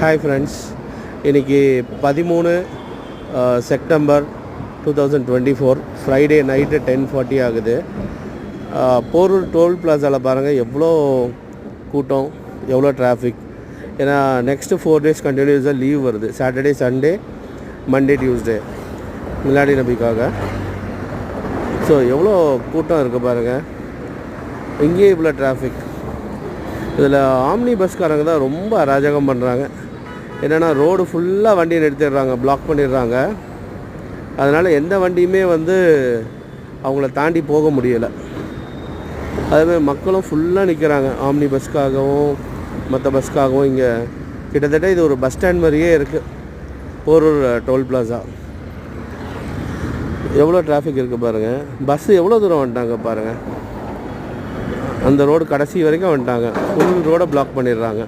Hi friends, இன்றைக்கி 13 September 2024 Friday night 10:40 ஆகுது. Porur toll பிளாசாவில் பாருங்கள் எவ்வளோ கூட்டம், எவ்வளோ டிராஃபிக். ஏன்னா நெக்ஸ்ட்டு 4 days கண்டினியூஸாக லீவ் வருது. சாட்டர்டே, சண்டே, மண்டே, டியூஸ்டே மிலாடி நபிக்காக. ஸோ எவ்வளோ கூட்டம் இருக்குது பாருங்கள். இங்கேயே இவ்வளோ டிராஃபிக். இதில் ஆம்னி பஸ்காரங்க தான் ரொம்ப அராஜகம் பண்ணுறாங்க. என்னென்னா ரோடு ஃபுல்லாக வண்டியை நிறுத்திடுறாங்க, பிளாக் பண்ணிடுறாங்க. அதனால் எந்த வண்டியுமே அவங்கள தாண்டி போக முடியலை. அதேமாதிரி மக்களும் ஃபுல்லாக நிற்கிறாங்க ஆம்னி பஸ்க்காகவும் மற்ற பஸ்க்காகவும். இங்கே கிட்டத்தட்ட இது ஒரு பஸ் ஸ்டாண்ட் மாதிரியே இருக்குது போரூர் டோல் பிளாசா. எவ்வளோ டிராஃபிக் இருக்குது பாருங்கள். பஸ்ஸு எவ்வளோ தூரம் வந்துட்டாங்க பாருங்கள். அந்த ரோடு கடைசி வரைக்கும் வந்துட்டாங்க. ஃபுல் ரோடை பிளாக் பண்ணிடுறாங்க.